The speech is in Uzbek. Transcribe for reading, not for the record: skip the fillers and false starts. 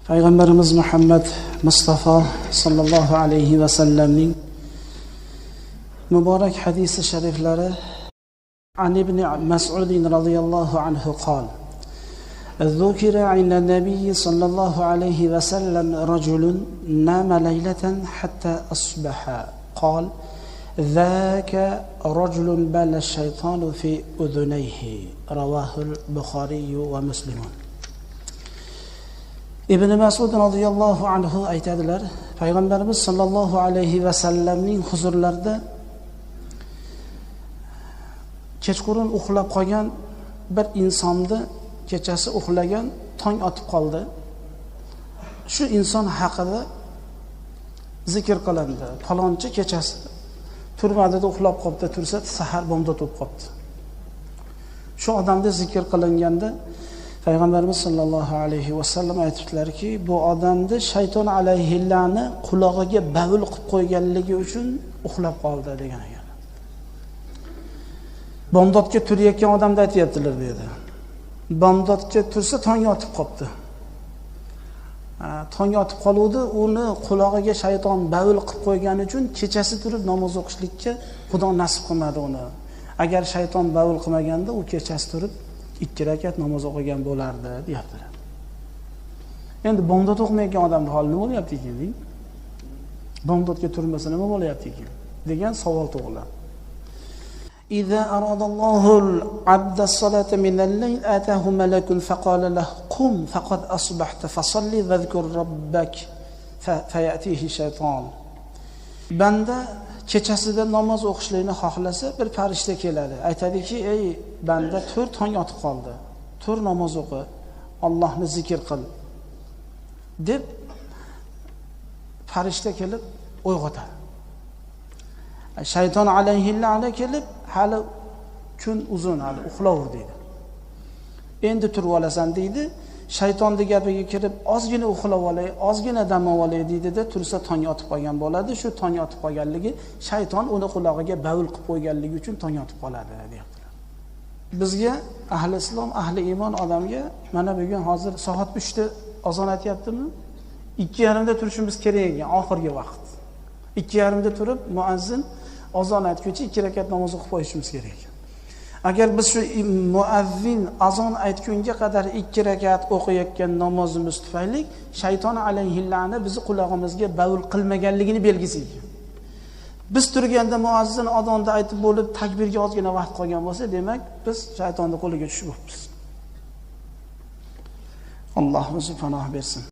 Payg'ambarimiz Muhammad Mustafa sallallohu alayhi va sallamning muborak hadisi shariflari an ibn Mas'ud radhiyallohu anhu qala ذكر عند النبي صلى الله عليه وسلم رجل نام ليلة حتى أصبح قال ذاك رجل بال الشيطان في أذنيه رواه البخاري ومسلم. Ibn Mas'ud radhiyallohu anhu aytadilar, Payg'ambarimiz sallallohu alayhi va sallamning huzurlarida kechqurun uxlab qolgan bir insonni kechasi uxlagan tong otib qoldi. Shu inson haqida zikr qilindi. Falonchi kechasi turmadida uxlab qoldi, tursa sahar bomda to'p qoldi. Shu odamda zikr qilinganda Payg'ambarimiz sallallohu alayhi va sallam aytibdilarki, bu odamni shayton alayhillani qulog'iga bavul qilib qo'yganligi uchun uxlab qoldi degan ekan. Bomdodga turayotgan odamni aytayaptilar dedi. Bomdodga tursa tong otib qopti. Tong otib qoluvdi, uni qulog'iga shayton bavul qilib qo'ygani uchun kechasi turib namoz o'qishlikka Xudo nasib qilmadi uni. Agar shayton bavul qilmaganda u kechasi turib 2 rakat namoz o'qigan bo'lardi, deyaptilar. Endi bomdod o'qimayotgan odamning holi nima bo'lyapti ekan? Bomdodga turmasa nima bo'lyapti ekan? degan savol tug'iladi. إذا أراد الله العبد الصلاة من الليل آتاه ملك فقال له قم فقد أصبحت فصلي واذكر ربك فيأتيه الشيطان. Banda kechasida namoz o'qishlikni xohlasa bir farishta keladi. Aytadiki, ey banda, tur tong otib qoldi. Tur namoz o'qi, Allohni zikr qil deb farishta kelib uyg'otadi. Shayton alayhillani kelib, hali kun uzun, hali uxlavur deydi. Endi turib olasan deydi. Shaytonning gapiga kirib, ozgina uxlab olay, ozgina dam olay deydi-da, tursa tong otib qolgan bo'ladi. Shu tong otib qolganligi shayton uni qulog'iga bavul qilib qo'yganligi uchun tong otib qoladi, deyaptilar. Bizga ahli islom, ahli iymon odamga mana bugun hozir soat 3 da azon aytyaptimi? 2:30 da turishimiz kerak ekan oxirgi vaqt. 2:30 da turib muazzin azon aytguncha 2 rakat namoz o'qib qo'yishimiz kerak ekan. Agar biz shu muazzin azon aytgunga qadar 2 rakat o'qiyotgan namozimiz tufayli shayton alayhillani bizni qulog'imizga bavul qilmaganligini belgisi ekan. Biz turganda muazzin azonda aytib bo'lib takbirga ozgina vaqt qolgan bo'lsa, demak biz shaytonning qo'liga tushib o'tibmiz. Alloh o'zi panoh bersin.